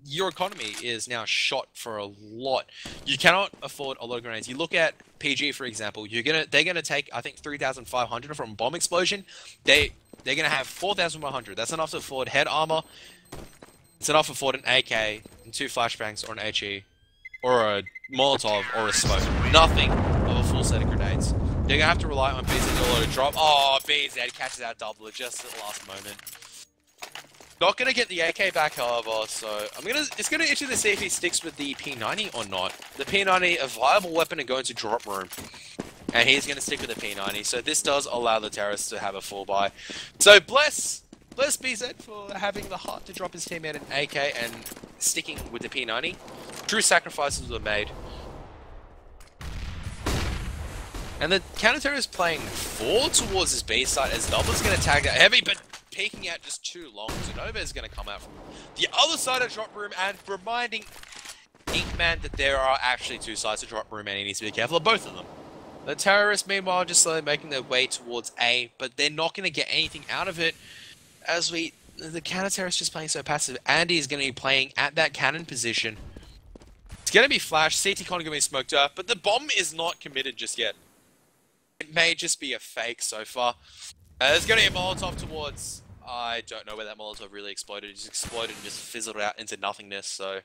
your economy is now shot for a lot. You cannot afford a lot of grenades. You look at PG, for example, they're gonna take, I think, 3,500 from bomb explosion. They're gonna have 4,100. That's enough to afford head armor. It's enough to afford an AK and 2 flashbangs or an HE or a Molotov or a smoke. Nothing of a full set of grenades. They're gonna have to rely on BZ to drop. Oh, BZ catches out Doubler just at the last moment. Not gonna get the AK back, however, so it's gonna itch to see if he sticks with the P90 or not. The P90, a viable weapon and going to drop room. And he's gonna stick with the P90, so this does allow the terrorists to have a full buy. So bless BZ for having the heart to drop his teammate an AK and sticking with the P90. True sacrifices were made. And the counter-terrorist playing forward towards his B side as Doubler's gonna tag that heavy, but peeking out just too long. Zanova is going to come out from the other side of drop room and reminding Inkman that there are actually 2 sides to drop room and he needs to be careful of both of them. The terrorists, meanwhile, just slowly making their way towards A, but they're not going to get anything out of it as the counter-terrorist just playing so passive. Andy is going to be playing at that cannon position. It's going to be flash, CT Con going to be smoked up, but the bomb is not committed just yet. It may just be a fake so far. There's going to be a Molotov towards... I don't know where that Molotov really exploded. It just exploded and just fizzled out into nothingness, so...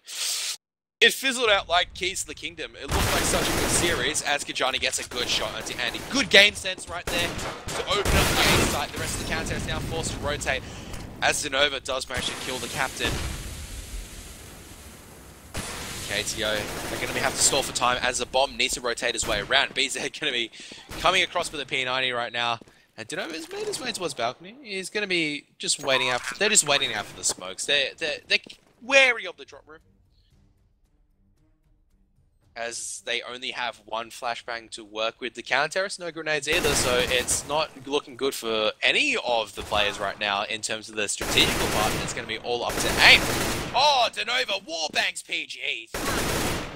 It fizzled out like Keys to the Kingdom. It looked like such a good series as Kijani gets a good shot onto Andy. Good game sense right there to open up the A site. The rest of the counter is now forced to rotate as Zanova does manage to kill the captain. KTO are going to have to stall for time as the bomb needs to rotate his way around. BZ going to be coming across with a P90 right now. And Dinova has made his way towards balcony. He's going to be just waiting out. They're just waiting out for the smokes. They're wary of the drop room, as they only have 1 flashbang to work with. The counter-terrorists, no grenades either, so it's not looking good for any of the players right now in terms of the strategical part. It's going to be all up to aim. Oh, Dinova warbangs PG.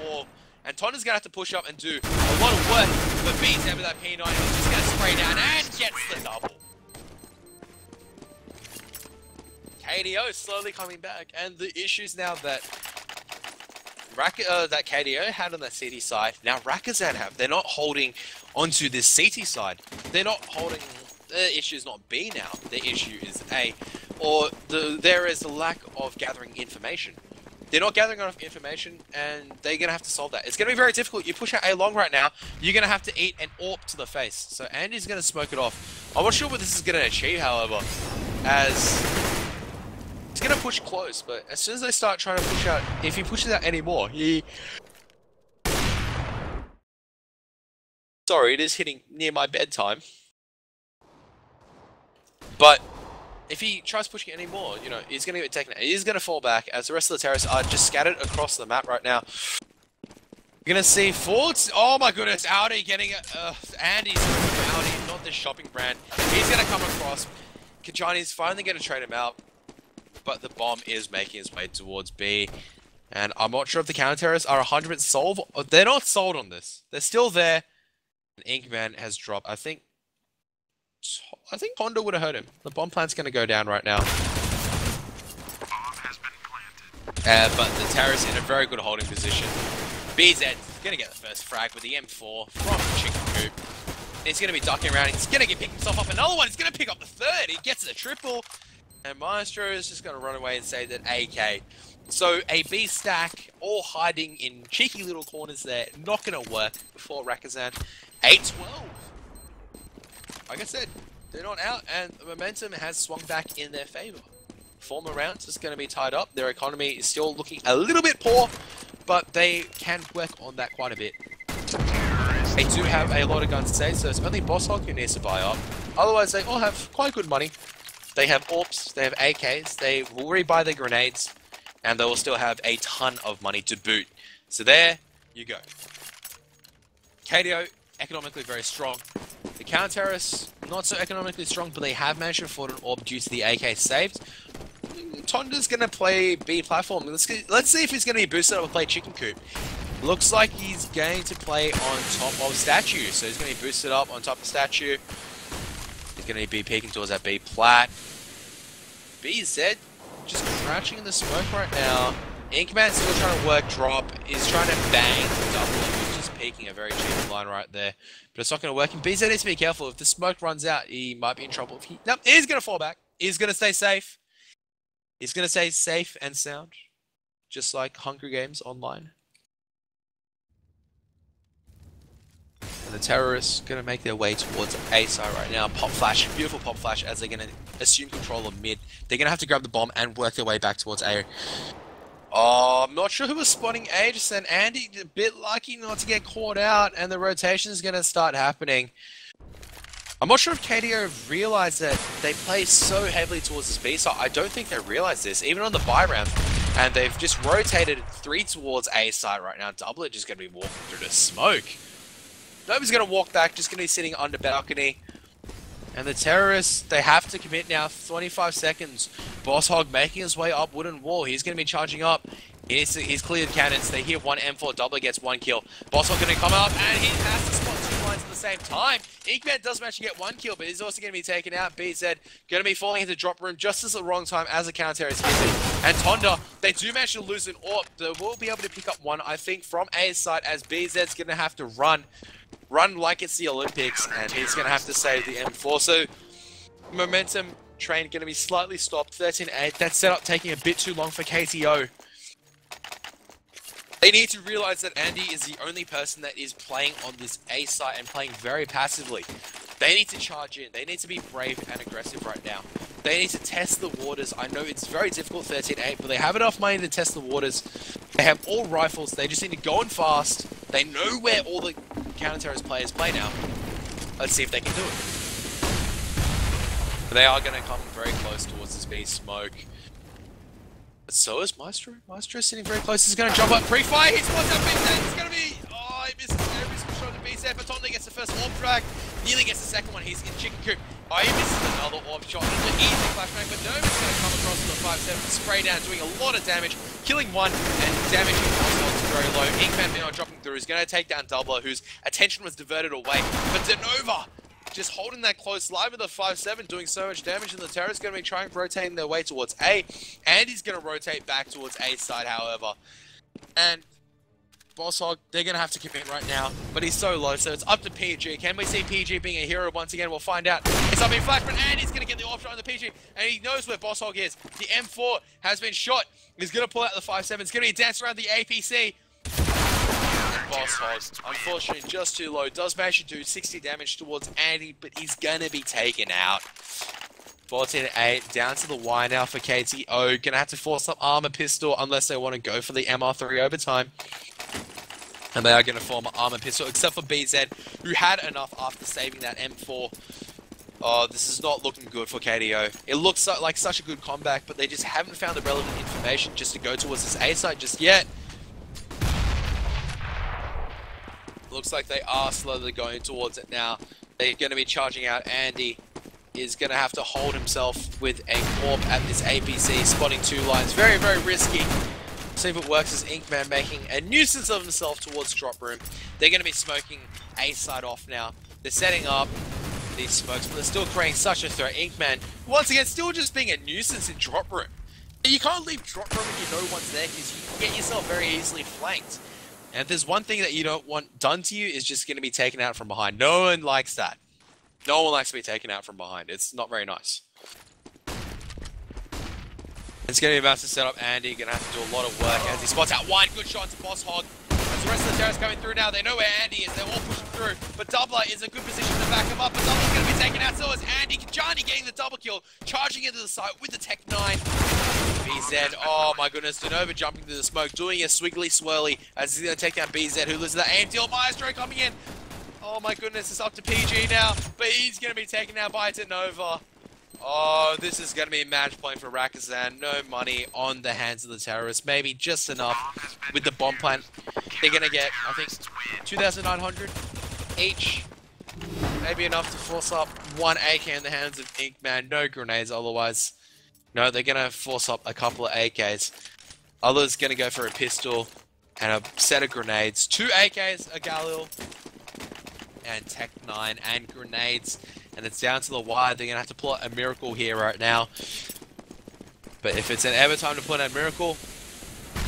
War. And Tonda's going to have to push up and do a lot of work, but BZ with that P90 is just going to spray down and gets the double. KTO slowly coming back, and the issues now that that KTO had on that CT side, now Rakozan have. They're not holding onto this CT side. They're not holding... The issue is not B now. The issue is A. Or there is a lack of gathering information. They're not gathering enough information, and they're going to have to solve that. It's going to be very difficult. You push out A long right now, you're going to have to eat an AWP to the face. So Andy's going to smoke it off. I'm not sure what this is going to achieve, however, as he's going to push close, but as soon as they start trying to push out, if he pushes out anymore, Sorry, it is hitting near my bedtime. But if he tries pushing it anymore, you know, he's going to get taken out. He's going to fall back as the rest of the terrorists are just scattered across the map right now. You're going to see Fords. Oh my goodness, Audi getting Andy's Audi, not this shopping brand. He's going to come across. Kijani's finally going to trade him out, but the bomb is making its way towards B. And I'm not sure if the counter-terrorists are 100% sold. They're not sold on this. They're still there. And Inkman has dropped. I think Honda would have hurt him. The bomb plant's going to go down right now. But the terrorists in a very good holding position. BZ is going to get the first frag with the M4 from Chicken Coop. He's going to be ducking around. He's going to pick himself up another one. He's going to pick up the third. He gets the triple. And Maestro is just going to run away and save that AK. So a B stack, all hiding in cheeky little corners there. Not going to work before Rakozan. 8-12. Like I said, they're not out, and the momentum has swung back in their favor. 4 more rounds is going to be tied up. Their economy is still looking a little bit poor, but they can work on that quite a bit. They do have a lot of guns to save, so it's only Boss Hog who needs to buy up. Otherwise, they all have quite good money. They have AWPs, they have AKs, they will rebuy their grenades, and they will still have a ton of money to boot. So there you go. KTO, economically very strong. The counter-terrorists, not so economically strong, but they have managed to afford an orb due to the AK saved. Tonda's going to play B platform. Let's see if he's going to be boosted up and play chicken coop. Looks like he's going to play on top of statue. So he's going to be boosted up on top of statue. He's going to be peeking towards that B plat. BZ just crouching in the smoke right now. Inkman still trying to work drop. He's trying to bang double. He's just peeking a very cheap line right there. But it's not going to work. And BZ needs to be careful. If the smoke runs out, he might be in trouble. Nope, he's going to fall back. He's going to stay safe. He's going to stay safe and sound. Just like Hunger Games Online. And the terrorists going to make their way towards A side right now. Pop flash, beautiful pop flash as they're going to assume control of mid. They're going to have to grab the bomb and work their way back towards A. Oh, I'm not sure who was spotting A. Just then Andy, a bit lucky not to get caught out, and the rotation is going to start happening. I'm not sure if KTO have realized that they play so heavily towards this B side. I don't think they realize this, even on the buy round. And they've just rotated 3 towards A side right now. Doublet just going to be walking through the smoke. Nobody's going to walk back, just going to be sitting under balcony. And the terrorists, they have to commit now. 25 seconds. Boss Hog making his way up wooden wall. He's going to be charging up. He's cleared cannons. They hear one M4. Doubler gets 1 kill. Boss Hog going to come up, and he has to spot 2 lines at the same time. Inkman does manage to get 1 kill, but he's also going to be taken out. BZ going to be falling into drop room just as the wrong time as the counter is hitting. And Tonda, they do manage to lose an orb. They will be able to pick up 1, I think, from A's side, as BZ's going to have to run like it's the Olympics, and he's going to have to save the M4. So, momentum train going to be slightly stopped. 13-8. That setup taking a bit too long for KTO. They need to realize that Andy is the only person that is playing on this A site and playing very passively. They need to charge in. They need to be brave and aggressive right now. They need to test the waters. I know it's very difficult, 13-8, but they have enough money to test the waters. They have all rifles. They just need to go in fast. They know where all the counter-terrorist players play now. Let's see if they can do it. They are going to come very close towards this B smoke. But so is Maestro. Maestro sitting very close. He's going to jump up pre-fire. He spots that BZ. It's going to be... Oh, he misses every single shot of the BZ. But Tonda gets the first orb drag. Nearly gets the second one. He's in chicken coop. Oh, he misses another orb shot. He's an easy flashbang. But Nova's going to come across to the 5-7. Spray down, doing a lot of damage. Killing 1 and damaging Cobblestone very low. Inkman now dropping through. He's going to take down Doubler, whose attention was diverted away. But Denova just holding that close live with the 5-7, doing so much damage, and the terrorists going to be trying rotating their way towards A. And he's going to rotate back towards A side, however. And Boss Hog, they're going to have to commit right now, but he's so low, so it's up to PG. Can we see PG being a hero once again? We'll find out. It's up in flash, but Andy's going to get the option on the PG, and he knows where Boss Hog is. The M4 has been shot. He's going to pull out the 5-7. It's going to be a dance around the APC. Boss Hog, unfortunately, just too low. Does manage to do 60 damage towards Andy, but he's going to be taken out. 14-8, down to the Y now for KTO. Going to have to force up armor pistol unless they want to go for the MR3 overtime. And they are going to form an armor pistol, except for BZ, who had enough after saving that M4. Oh, this is not looking good for KTO. It looks like such a good comeback, but they just haven't found the relevant information just to go towards this A side just yet. Looks like they are slowly going towards it now. They're going to be charging out. Andy is going to have to hold himself with a warp at this APC, spotting 2 lines. Very, very risky. See if it works as Inkman making a nuisance of himself towards drop room. They're going to be smoking A side off now. They're setting up these smokes, but they're still creating such a threat. Inkman, once again, still just being a nuisance in drop room. You can't leave drop room when you know one's there, because you can get yourself very easily flanked. And if there's one thing that you don't want done to you, is just going to be taken out from behind. No one likes that. No one likes to be taken out from behind. It's not very nice. It's going to be about to set up Andy. Going to have to do a lot of work as he spots out 1. Good shot to Boss Hog. As the rest of the terrorists coming through now, they know where Andy is. They're all pushing through. But Doubler is in a good position to back him up. But Doubler's going to be taken out. So is Andy. Johnny getting the double kill. Charging into the site with the Tech 9. BZ, oh my goodness, Denova jumping through the smoke, doing a swiggly swirly as he's going to take down BZ, who loses that aim deal. Maestro coming in. Oh my goodness, it's up to PG now, but he's going to be taken out by Denova. Oh, this is going to be a match point for Rakozan. No money on the hands of the terrorists. Maybe just enough with the bomb plant. They're going to get, I think, 2,900. each. Maybe enough to force up one AK in the hands of Inkman. No grenades otherwise. No, they're going to force up a couple of AKs. Others going to go for a pistol and a set of grenades. 2 AKs, a Galil, and Tech 9 and grenades. And it's down to the wire. They're going to have to pull out a miracle here right now. But if it's an ever time to pull out a miracle,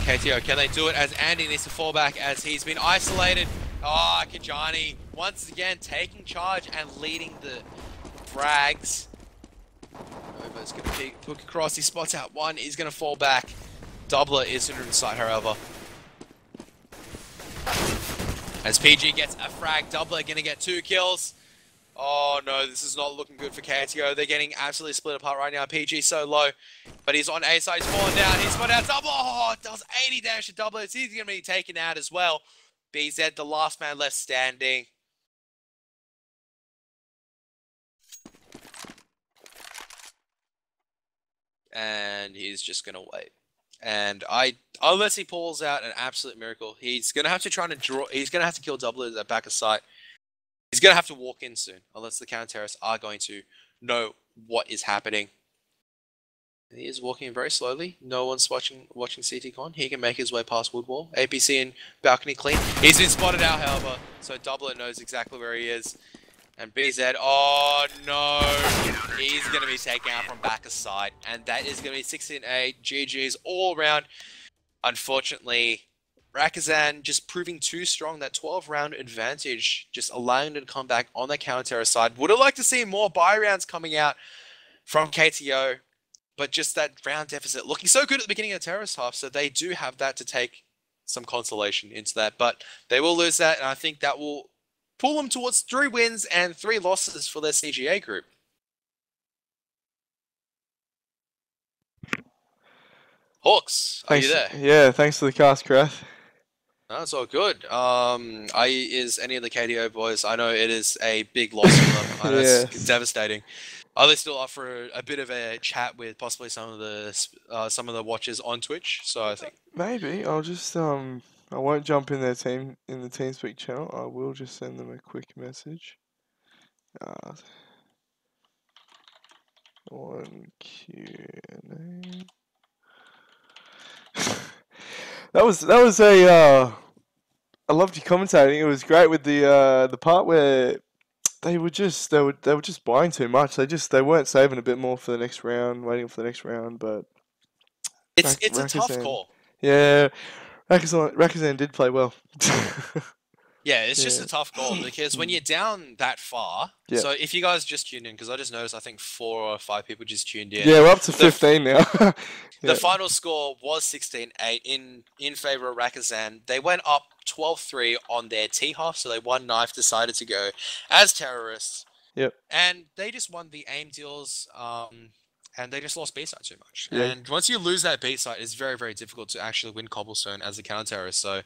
KTO, can they do it as Andy needs to fall back as he's been isolated? Oh, Kajani once again taking charge and leading the frags. Nova's going to look across, he spots out one, he's going to fall back. Doubler is in sight, however. As PG gets a frag, Doubler going to get 2 kills. Oh no, this is not looking good for KTO. They're getting absolutely split apart right now. PG so low, but he's on A side, he's falling down, he's spotted out Doubler. Oh, it does 80 damage to Doubler. He's going to be taken out as well. BZ, the last man left standing. And he's just going to wait. And unless he pulls out an absolute miracle, he's going to have to try to draw, he's going to have to kill Doubler at the back of sight. He's going to have to walk in soon, unless the counter-terrorists are going to know what is happening. He is walking very slowly. No one's watching CTCon. He can make his way past Woodwall. APC and balcony clean. He's been spotted out, however, so Doubler knows exactly where he is. And BZ, oh no, he's going to be taken out from back of sight. And that is going to be 16-8, GG's all around. Unfortunately, Rakozan just proving too strong, that 12-round advantage, just allowing them to come back on the counter side. Would have liked to see more buy rounds coming out from KTO, but just that round deficit looking so good at the beginning of the terrorist half, so they do have that to take some consolation into that. But they will lose that, and I think that will pull them towards 3 wins and 3 losses for their CGA group. Hawks, are you there? Yeah, thanks for the cast, Karath. No, it's all good. Is any of the KTO boys? I know it is a big loss for them. I know it's devastating. Are they still up for a bit of a chat with possibly some of the watchers on Twitch? So I think maybe I'll just I won't jump in the TeamSpeak channel. I will just send them a quick message. On Q&A. That was a I loved your commentating. It was great with the part where they were just buying too much. They weren't saving a bit more for the next round, waiting for the next round. But it's a tough call. Yeah, Rakozan did play well. Yeah, it's just a tough call because when you're down that far, so if you guys just tuned in, because I just noticed I think 4 or 5 people just tuned in. Yeah, we're up to 15 now. The final score was 16-8 in favor of Rakozan. They went up 12-3 on their T-half, so they won knife, decided to go as terrorists. Yep. And they just won the aim deals, and they just lost B-side too much. Yeah. And once you lose that B-side, it's very, very difficult to actually win Cobblestone as a counter-terrorist. So,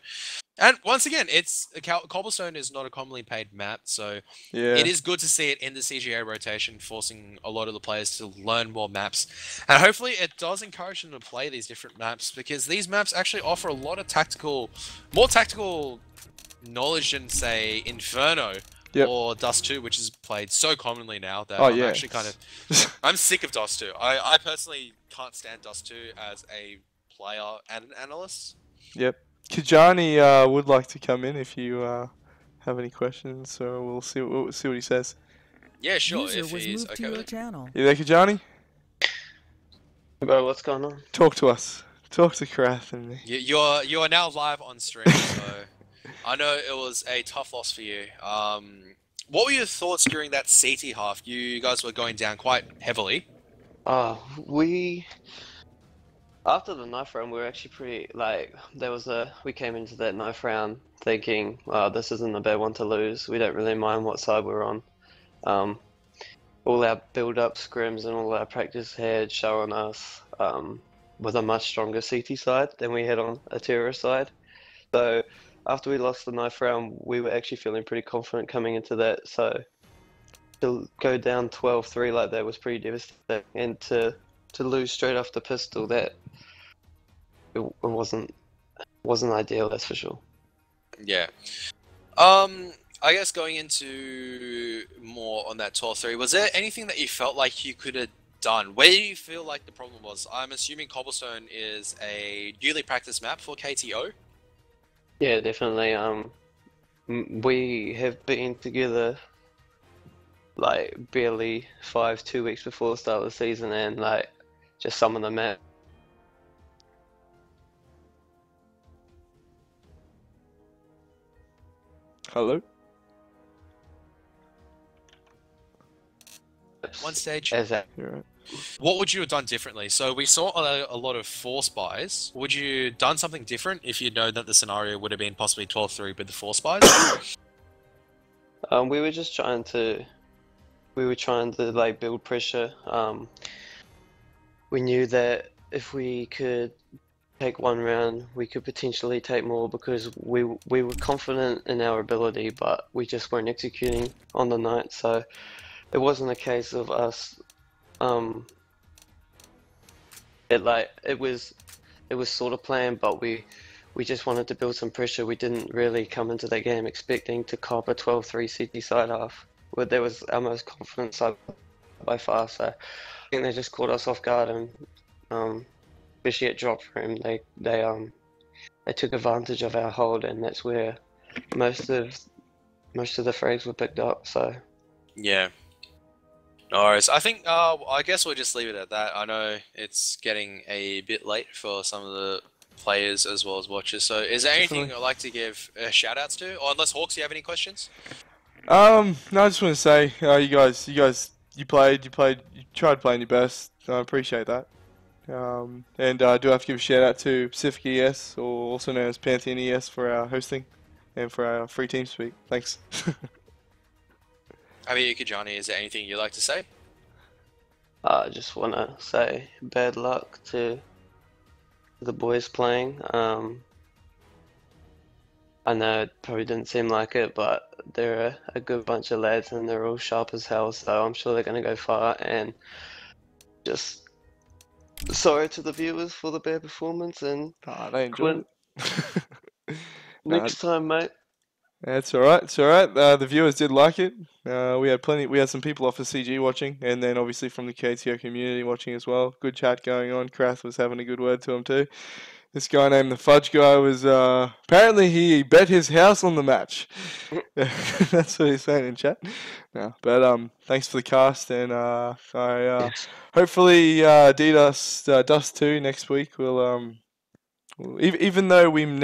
and once again, Cobblestone is not a commonly paid map, so it is good to see it in the CGA rotation, forcing a lot of the players to learn more maps. And hopefully it does encourage them to play these different maps, because these maps actually offer a lot of more tactical knowledge than, say, Inferno. Yep. Or Dust 2, which is played so commonly now that I'm actually kind of... I'm sick of Dust 2. I personally can't stand Dust 2 as a player and an analyst. Yep. Kajani would like to come in if you have any questions, so we'll see what he says. Yeah, sure, User if was he's moved okay to with your it. channel. You there, Kajani? Bro, what's going on? Talk to us. Talk to Karath and me. You are now live on stream, so... I know it was a tough loss for you. What were your thoughts during that CT half? You guys were going down quite heavily. We after the knife round, we were actually pretty we came into that knife round thinking, this isn't a bad one to lose. We don't really mind what side we're on. All our build-up scrims and all our practice had shown us with a much stronger CT side than we had on a terrorist side. So after we lost the knife round, we were actually feeling pretty confident coming into that. So to go down 12-3 like that was pretty devastating, and to lose straight off the pistol, that it wasn't ideal, that's for sure. Yeah. I guess going into more on that 12-3, was there anything that you felt like you could have done? Where do you feel like the problem was? I'm assuming Cobblestone is a newly practiced map for KTO. Yeah, definitely. We have been together like barely 2 weeks before the start of the season, and like just some of the maps. Hello? One stage. As a, You're right. What would you have done differently? So we saw a lot of force buys. Would you done something different if you know that the scenario would have been possibly 12-3 with the force buys? we were just trying to, like build pressure. We knew that if we could take one round, we could potentially take more because we were confident in our ability, but we just weren't executing on the night. So it wasn't a case of us. It was sort of planned, but we just wanted to build some pressure. We didn't really come into that game expecting to cop a 12-3 CT side half. Well, that was our most confident side by far. So I think they just caught us off guard, and especially at drop room, they took advantage of our hold, and that's where most of the frags were picked up. So Yeah. No worries. I think, I guess we'll just leave it at that. I know it's getting a bit late for some of the players as well as watchers. So is there anything Definitely. you'd like to give shout outs to? Or unless Hawks, you have any questions? No, I just want to say, you tried playing your best. I appreciate that. And I do have to give a shout out to Pacific ES, or also known as Pantheon ES, for our hosting and for our free team speak. Thanks. Abiyu Kijani, is there anything you'd like to say? I just want to say bad luck to the boys playing. I know it probably didn't seem like it, but they're a good bunch of lads and they're all sharp as hell, so I'm sure they're going to go far. And just sorry to the viewers for the bad performance, and They enjoyed it. next time, mate. That's all right. It's all right. The viewers did like it. We had some people off the CG watching, and then obviously from the KTO community watching as well. Good chat going on. Karath was having a good word to him too. This guy named the Fudge guy was apparently he bet his house on the match. That's what he's saying in chat. No, but thanks for the cast, and Yes. hopefully Dust 2 next week will even though we